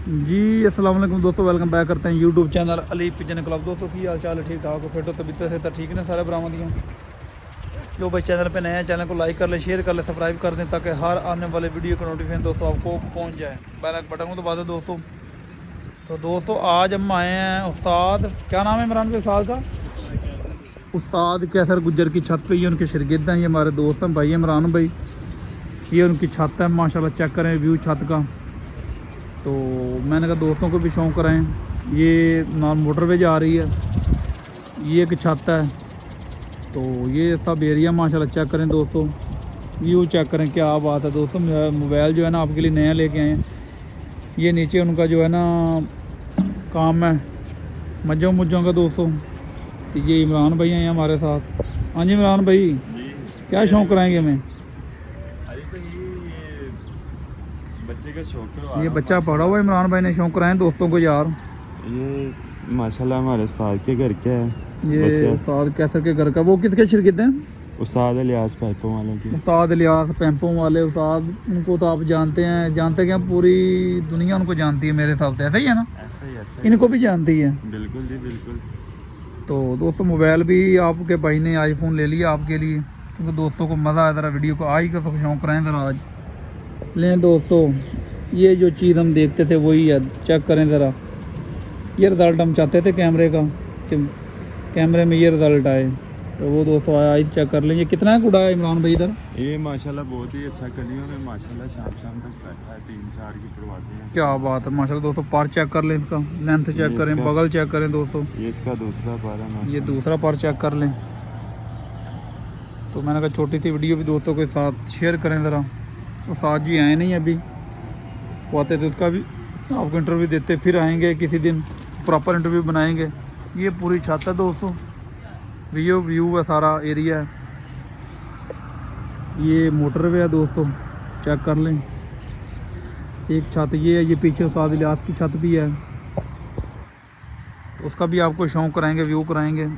जी अस्सलाम वालेकुम दोस्तों, वेलकम बैक करते हैं YouTube channel Ali pigeon club. दोस्तों की हाल चाल है, ठीक ठाक हो, फिट हो, तबीयत से तो ठीक ने सारे बरामदियों। जो भाई चैनल पे नए हैं चैनल को लाइक कर ले, शेयर कर ले, सब्सक्राइब कर दें ताकि हर आने वाले वीडियो का नोटिफिकेशन दोस्तों आपको पहुंच जाए। बेल आइकन बटन को दबा दो दोस्तों। तो दोस्तों आज हम आए हैं उस्ताद, क्या नाम है इमरान के उस्ताद का? उस्ताद कैसर गुज्जर की छत पे। ये उनके शागिर्द हैं, ये हमारे दोस्त हैं भाई इमरान भाई। ये उनकी छत है, माशाल्लाह चेक करें व्यू छत का। तो मैंने कहा दोस्तों को भी शौक़ कराएं। ये नॉन मोटरवे जा रही है, ये एक छत है। तो ये सब एरिया माशाल्लाह चेक करें दोस्तों, व्यू चेक करें, क्या बात है दोस्तों। मोबाइल जो है ना आपके लिए नया लेके आए हैं। ये नीचे उनका जो है ना काम है मज्जों मुज्जों का दोस्तों। तो ये इमरान भाई हैं हमारे साथ। हाँ जी इमरान भाई जी, क्या शौक़ कराएंगे हमें? अरे तो ये बच्चे का शौक है। ये बच्चा पढ़ा हुआ इमरान भाई ने शौक़ कराए दोस्तों को यार। ये माशाल्लाह हमारे उस्ताद के घर के है। ये उस्ताद कैसर के घर का। वो किसके शागिर्द हैं? उस्ताद इलियास पैपों वालों की। उस्ताद इलियास पैंपों वाले उस्ताद। उनको तो आप जानते हैं, जानते क्या पूरी दुनिया उनको जानती है मेरे हिसाब से, ऐसा ही है ना? ऐसा ही इनको भी जानती है। बिल्कुल जी बिल्कुल। तो दोस्तों मोबाइल भी आपके भाई ने आईफोन ले लिया आपके लिए, क्योंकि दोस्तों को मज़ा आया ज़रा वीडियो को आज का सब शौक़ कराएँ ज़रा आज लें दोस्तों। ये जो चीज़ हम देखते थे वही है, चेक करें ज़रा। ये रिज़ल्ट हम चाहते थे कैमरे का, कि कैमरे में ये रिज़ल्ट आए। तो वो दोस्तों आया, आज चेक कर लेंगे कितना है कूड़ा है इमरान भाई इधर। ये माशाल्लाह बहुत ही अच्छा कलियों में माशाल्लाह शाम तक बैठा है, 3-4 की करवाते हैं। क्या बात है माशाल्लाह दोस्तों। पार चेक कर लें, इसका लेंथ चेक करें, बगल चेक करें दोस्तों। ये इसका दूसरा पार है। ये दूसरा पार चेक कर लें। तो मैंने कहा छोटी सी वीडियो भी दोस्तों के साथ शेयर करें ज़रा। तो साथ जी आए नहीं अभी, वो आते तो उसका भी आपको इंटरव्यू देते, फिर आएंगे किसी दिन प्रॉपर इंटरव्यू बनाएंगे। ये पूरी छत है दोस्तों, व्यू है, सारा एरिया है। ये मोटरवे है दोस्तों, चेक कर लें। एक छत ये है, ये पीछे उस्ताद इलियास की छत भी है, तो उसका भी आपको शौक़ कराएंगे, व्यू कराएंगे।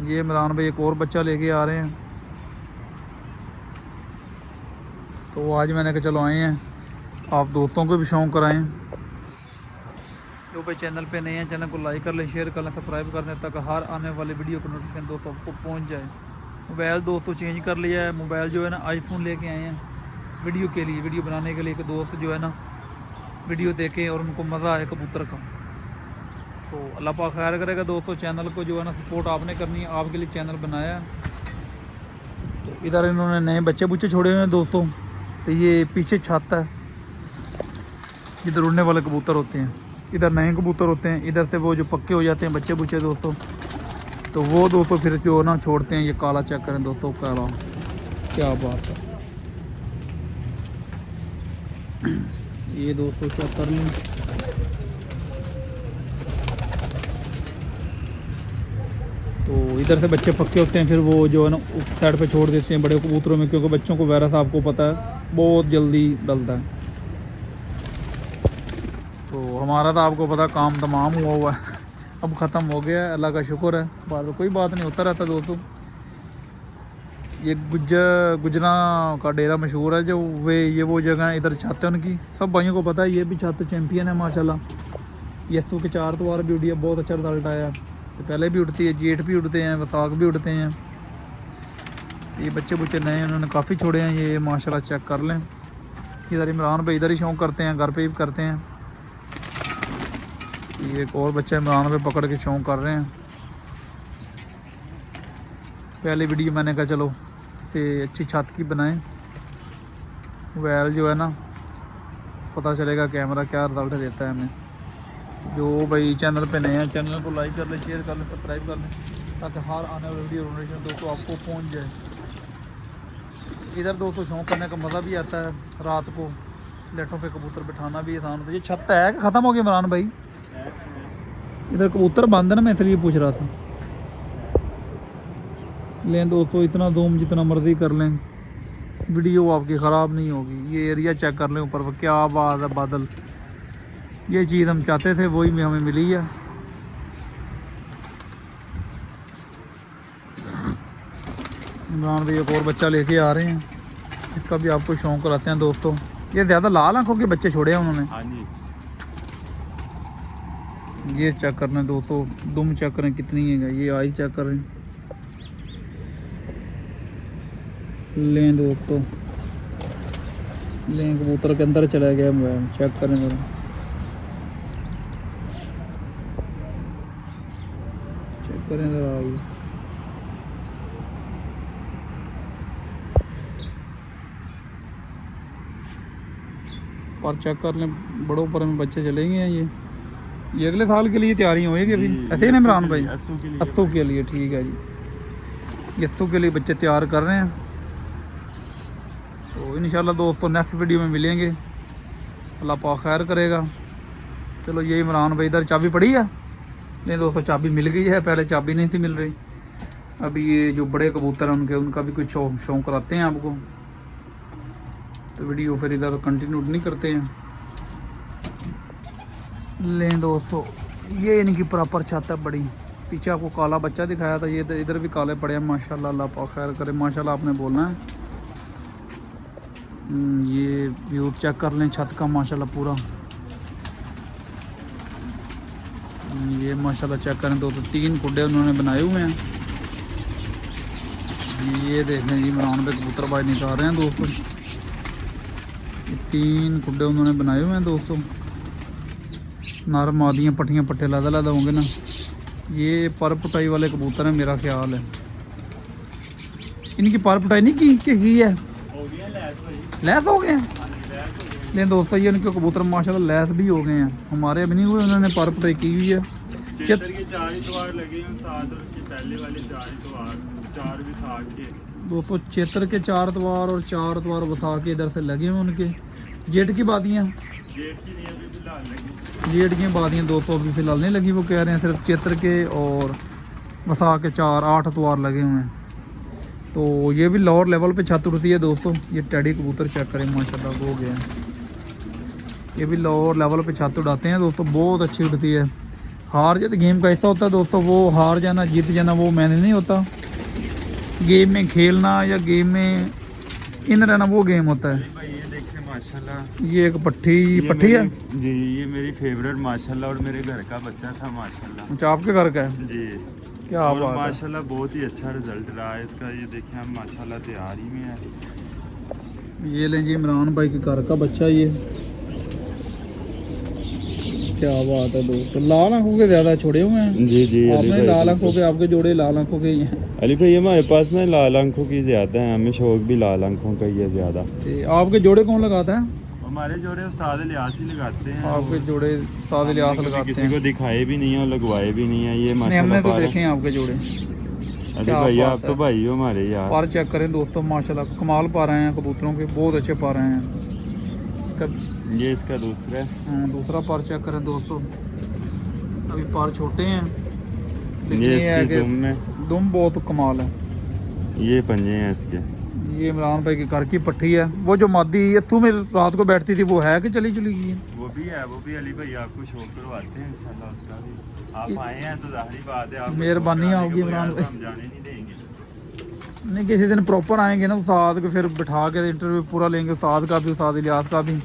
ये इमरान भाई एक और बच्चा लेके आ रहे हैं। तो आज मैंने कहा चलो आए हैं, आप दोस्तों को भी शौक़ कराएं। जो भाई चैनल पे नए हैं चैनल को लाइक कर लें, शेयर कर लें, सब्सक्राइब कर दें ताकि हर आने वाले वीडियो का नोटिफिकेशन दोस्तों आपको पहुंच जाए। मोबाइल दोस्तों चेंज कर लिया है, मोबाइल जो है ना आईफोन लेके आए हैं वीडियो के लिए, वीडियो बनाने के लिए। कि दोस्त जो है ना वीडियो देखें और उनको मज़ा आए कबूतर का। तो अल्लाह पाक खैर करेगा दोस्तों। चैनल को जो है ना सपोर्ट आपने करनी है, आपके लिए चैनल बनाया है। तो इधर इन्होंने नए बच्चे बुच्चे छोड़े हुए हैं दोस्तों। तो ये पीछे छत है, इधर उड़ने वाले कबूतर होते हैं, इधर नए कबूतर होते हैं, इधर से वो जो पक्के हो जाते हैं बच्चे बुच्चे दोस्तों। तो वो दोस्तों फिर जो ना छोड़ते हैं। ये काला चेक करें दोस्तों, काला, क्या बात है। ये दोस्तों चेक कर लें। तो इधर से बच्चे पक्के होते हैं, फिर वो जो है ना उस साइड पे छोड़ देते हैं बड़े कबूतरों में, क्योंकि बच्चों को वायरस आपको पता है बहुत जल्दी डलता है। तो हमारा तो आपको पता काम तमाम हुआ है, अब ख़त्म हो गया है, अल्लाह का शुक्र है। बाद में कोई बात नहीं, होता रहता दोस्तों। ये गुजरा का डेरा मशहूर है जो वो जगह है, इधर छत है उनकी, सब भाइयों को पता है। ये भी छत चैम्पियन है माशाल्लाह। यसू के 4 द्वार भी उड़ी है, बहुत अच्छा रिजल्ट आया। तो पहले भी उड़ती है, जेठ भी उड़ते हैं, वसाख भी उड़ते हैं। ये बच्चे बुच्चे नए उन्होंने काफ़ी छोड़े हैं ये माशाल्लाह, चेक कर लें। इधर इमरान भाई इधर ही शौक़ करते हैं, घर पे भी करते हैं। ये एक और बच्चा इमरान पे पकड़ के शौक़ कर रहे हैं। पहली वीडियो मैंने कहा चलो से अच्छी छत की बनाएं, मोबाइल जो है ना पता चलेगा कैमरा क्या रिजल्ट देता है हमें। जो भाई चैनल पे नए हैं चैनल को लाइक कर लें, शेयर कर लें, सब्सक्राइब कर लें ताकि हर आने वाली वीडियो नोटिफिकेशन दोस्तों आपको पहुंच जाए। इधर दोस्तों शौक़ करने का मज़ा भी आता है, रात को लेटों पे कबूतर बिठाना भी आसान होता है। ये छत है कि ख़त्म हो गई इमरान भाई? इधर कबूतर बंद है ना, मैं इसलिए पूछ रहा था। लें दोस्तों, इतना जूम जितना मर्ज़ी कर लें, वीडियो आपकी ख़राब नहीं होगी। ये एरिया चेक कर लें ऊपर पर, क्या आवाज़ है, बादल। ये चीज़ हम चाहते थे वही में हमें मिली है। इमरान भाई एक और बच्चा लेके आ रहे हैं, इसका भी आपको शौक़ कराते हैं दोस्तों। ये ज़्यादा लाल आंखों के बच्चे छोड़े हैं उन्होंने। हाँ जी। ये चेक करना है दोस्तों, दुम चेक करें कितनी है, ये आई चेक करें। लें दोस्तों, लें कबूतर के अंदर चला गया मोबाइल, चेक करें जरा, चेक करें जरा आई। और चेक कर लें, बड़े ऊपर में बच्चे चलेंगे हैं ये अगले साल के लिए तैयारी होएगी अभी, ऐसे ही ना इमरान भाई? अस्सू के लिए, ठीक है जी, अस्सू के लिए बच्चे तैयार कर रहे हैं। तो इंशाल्लाह दोस्तों नेक्स्ट वीडियो में मिलेंगे, अल्लाह पाक खैर करेगा। चलो ये इमरान भाई इधर चाबी पड़ी है, नहीं दोस्तों चाबी मिल गई है, पहले चाबी नहीं थी मिल रही। अभी ये जो बड़े कबूतर हैं उनका भी कुछ शौक कराते हैं आपको, तो वीडियो फिर इधर कंटिन्यू नहीं करते हैं। लें दोस्तों, ये इनकी प्रॉपर छत है बड़ी, पीछे आपको काला बच्चा दिखाया था, ये इधर भी काले पड़े हैं माशाल्लाह, अल्लाह पाक खैर करे। माशाल्लाह आपने बोलना है। ये व्यू चेक कर लें छत का माशाल्लाह पूरा, ये माशाल्लाह चेक करें दोस्तों, 3 खुड्डे उन्होंने बनाए हुए हैं। ये देखें जी, इमरान भाई कबूतर बाज निकाल रहे हैं दोस्तों, 3 खुड्डे उन्होंने बनाए हुए हैं दोस्तों। नर मादियाँ पट्टियाँ पट्टे लादा लादा होंगे ना। ये पर पुटाई वाले कबूतर हैं मेरा ख्याल है। इनकी पर पुटाई नहीं की है, लैस हो गए हैं। नहीं दोस्तों, ये इनके कबूतर माशाल्लाह लैस भी हो गए हैं, हमारे अभी नहीं हुए, उन्होंने पर पुटाई की हुई है। दोस्तों चेतर के 4 तवार और 4 तवार वसा के इधर से लगे हुए उनके। जेट की बादियाँ, जेट की बादियाँ दोस्तों अभी फ़िलहाल नहीं लगी, वो कह रहे हैं सिर्फ चेतर के और वसा के 4-8 तवार लगे हुए हैं। तो ये भी लोअर लेवल पे छत उड़ती है दोस्तों। ये टेडी कबूतर चेक करें माशाल्लाह हो गया है, ये भी लोअर लेवल पे छत उड़ाते हैं दोस्तों, बहुत अच्छी उड़ती है। हार जीत गेम का ऐसा होता है दोस्तों, वो हार जाना जीत जाना वो मैंने नहीं होता। गेम में खेलना या गेम में इन रहना वो गेम होता है। ये देखें माशाल्लाह, ये एक पट्टी है जी, ये मेरी फेवरेट माशाल्लाह, और मेरे घर का बच्चा था माशाल्लाह। अच्छा आपके घर का है जी, क्या बात है, माशाल्लाह बहुत ही अच्छा रिजल्ट रहा है इसका। ये देखें हम माशाल्लाह तैयारी में है। ये लें जी इमरान भाई के घर का बच्चा, ये क्या बात है दोस्तों। लाल आंखों के ज्यादा छोड़े हुए हैं जी जी, आपने लाल आंखों के, आपके जोड़े लाल आंखों के ही हैं। अली भाई हमारे पास ना लाल आंखों की ज्यादा है, हमें शौक भी लाल आंखों का ही है ज्यादा। आपके जोड़े कौन लगाता है? हमारे जोड़े उस्ताद लियास ही लगाते हैं। आपके जोड़े उस्ताद लियास लगाते हैं, किसी को दिखाए भी नहीं है और लगवाए भी नहीं है। ये नहीं, हमने तो देखे हैं आपके जोड़े। अली भाई आप तो भाई हो हमारे यार। पर चेक करें दोस्तों माशाल्लाह कमाल पा रहे हैं कबूतरों के, बहुत अच्छे पा रहे हैं। ये इसका दूसरा है, दूसरा पर चेक करें दोस्तों, अभी पर छोटे हैं लेकिन ये ये है कि दुम बहुत कमाल है। ये पंजे हैं इसके। ये इमरान भाई के घर की पट्टी है, वो जो मादी इत्थू में रात को बैठती थी वो है कि चली गई है? वो भी है, वो भी अली भाई आपको शौक करवाते हैं इंशाल्लाह उसका भी। आप आए हैं तो जाहिर बात है आप मेहरबानी होगी इमरान भाई, हम जाने नहीं देंगे। नहीं किसी दिन प्रॉपर आएंगे ना उस्ताद को, फिर बिठा के इंटरव्यू पूरा लेंगे, उस्ताद का भी उस्ताद इलियास का भी।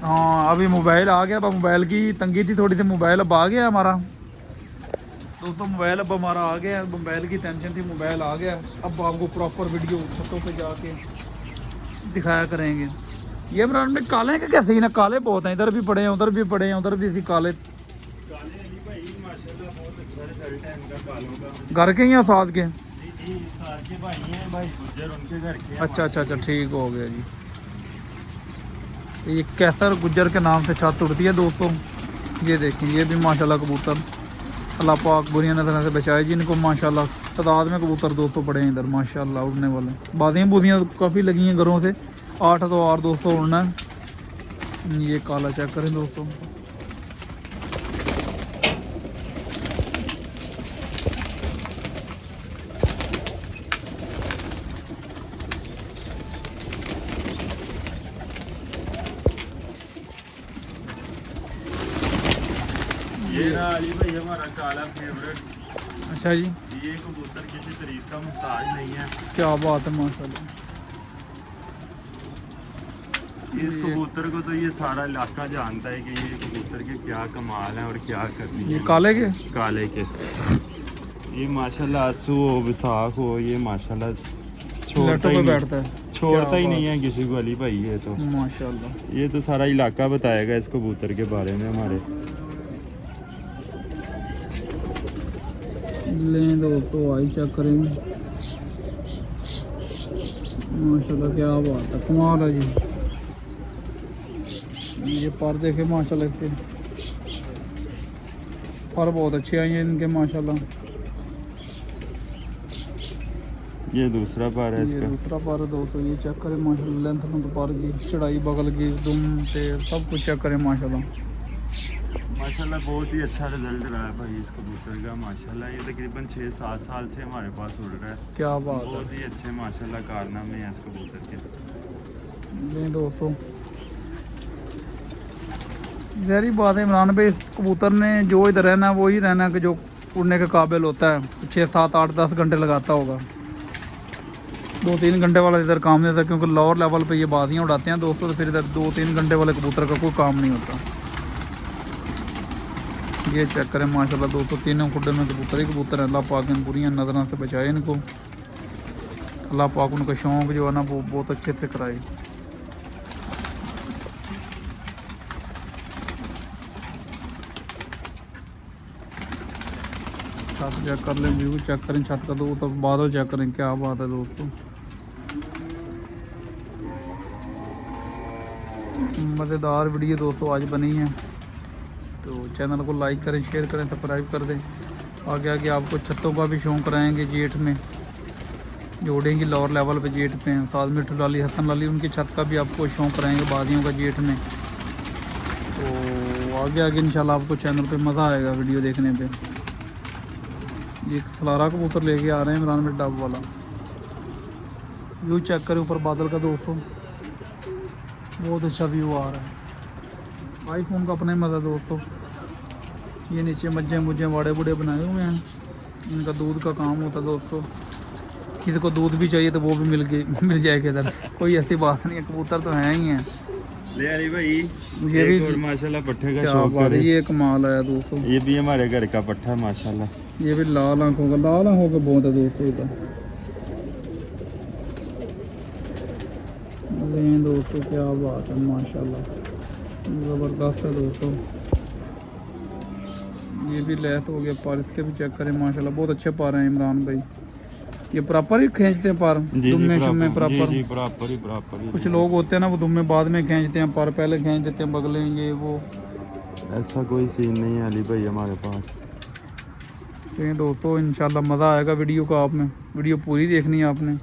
हाँ अभी मोबाइल आ गया, अब मोबाइल की तंगी थी थोड़ी सी, मोबाइल अब आ गया हमारा दोस्तों, मोबाइल अब हमारा आ गया, मोबाइल की टेंशन थी, मोबाइल आ गया। अब आपको प्रॉपर वीडियो छतों पे जाके दिखाया करेंगे। ये इमरान में काले हैं कि कैसे ही ना, काले बहुत हैं, इधर भी पड़े हैं उधर भी पड़े हैं, उधर भी इसी काले। घर के ही हैं साथ के? अच्छा अच्छा अच्छा, ठीक हो गया जी। ये कैसर गुज्जर के नाम से छत उड़ती है दोस्तों। ये देखें, ये भी माशाल्लाह कबूतर, अल्लाह पाक बुरियां नजरों से बचाए जी इनको माशाल्लाह। तादाद में कबूतर दोस्तों पड़े हैं इधर माशाल्लाह उड़ने वाले। बादियाँ बूदियाँ काफ़ी लगी हैं घरों से, 8 तो और दोस्तों उड़ना है। ये काला चेक करें दोस्तों, ये ना अली भाई हमारा काला फेवरेट। अच्छा जी, ये कबूतर किसी तरीके का मुहताज नहीं है। क्या बात है माशाल्लाह। इस कबूतर को तो ये सारा इलाका जानता है कि ये कबूतर के क्या कमाल है और क्या करनी ये है। काले के काले के ये माशाल्लाह आंसू हो विसाख हो, ये माशाल्लाह छोड़ता लटों ही पे नहीं, बैठता है, छोड़ता ही क्या नहीं है किसी को अली भाई। ये तो माशाल्लाह। ये तो सारा इलाका बताएगा इस कबूतर के बारे में हमारे। लें दोस्तों, आई चेक करेंगे। माशाल्लाह क्या बात है, कमाल है जी। ये पर देखे माशाल्लाह, इसके पर बहुत अच्छे आए हैं इनके माशाल्लाह। ये दूसरा पर है ये इसका। दूसरा पर है दोस्तों, ये चेक करें माशाल्लाह। लेंथ में तो पर की चढ़ाई, बगल की दुम टेर सब कुछ चेक करें माशाल्लाह। माशाल्लाह बहुत ही अच्छा रिजल्ट रहा है भाई इस कबूतर का माशाल्लाह। ये तकरीबन 6-7 साल से हमारे पास उड़ रहा है। क्या बात है, बहुत ही अच्छे माशाल्लाह कारनामे हैं इस कबूतर के। ये दोस्तों जहरी बात है इमरान भाई, इस कबूतर ने जो इधर रहना है वही रहना है कि जो उड़ने के काबिल होता है। 6-7-8-10 घंटे लगाता होगा, 2-3 घंटे वाला इधर काम नहीं होता, क्योंकि लोअर लेवल पे ये बाजियाँ उड़ाते हैं दोस्तों। तो फिर इधर 2-3 घंटे वाले कबूतर का कोई काम नहीं होता। ये चेक करें माशाल्लाह दोस्तों, तीनों खुड्डे में कबूतर ही कबूतर है। अल्लाह पाक इन बुरी नज़रों से बचाए इनको। अल्लाह पाक उनका शौक़ जो है ना वो बहुत अच्छे से कराए। छत चेक कर लें, व्यू चेक करें छत का, तो बादल चेक करें, क्या बात है दोस्तों। मज़ेदार वीडियो दोस्तों आज बनी है, तो चैनल को लाइक करें, शेयर करें, सब्सक्राइब कर दें। आगे आगे आपको छतों का भी शौक़ कराएंगे। जेठ में जोड़ेंगे लोअर लेवल पे, जेठ पे साथ मिठू लाली, हसन लाली, उनकी छत का भी आपको शौक़ कराएंगे बादियों का जेठ में। तो आगे आगे इंशाल्लाह आपको चैनल पे मज़ा आएगा वीडियो देखने पे। ये सलारा कबूतर लेके आ रहे हैं इमरान में, डब वाला। व्यू चेक करें ऊपर बादल का दोस्तों, बहुत अच्छा व्यू आ रहा है। आईफोन का अपना ही मज़ा दोस्तों। ये नीचे मज्जे मुझे वाड़े बूढ़े बनाए हुए हैं, इनका दूध का काम होता है दोस्तों। किसी को दूध भी चाहिए तो वो भी मिल जाएगा इधर से, कोई ऐसी बात नहीं है। कबूतर तो हैं ही हैं। ले अली भाई ये भी और माशाल्लाह पट्ठे का क्या शौक बात है, करे। ये कमाल है दोस्तों। ये भी हमारे घर का पट्ठा है माशाल्लाह। ये भी लाल आंखों का बहुत है दोस्तों इधर। लें दोस्तों, क्या बात है माशाल्लाह, ज़बरदस्त है दोस्तों। ये भी लैस हो गया पार, इसके भी चेक करें माशाल्लाह, बहुत अच्छे पार हैं इमरान भाई। ये प्रॉपर ही खींचते हैं पार, दुम्मे शुम्मे प्रॉपर। जी बराबर ही। कुछ लोग होते हैं ना वो दुम्मे बाद में खींचते हैं, पार पहले खींच देते हैं, बगलें ये वो। ऐसा कोई सीन नहीं है अली भाई हमारे पास। तो दोस्तों इंशाल्लाह मज़ा आएगा वीडियो का। आप में वीडियो पूरी देखनी है आपने।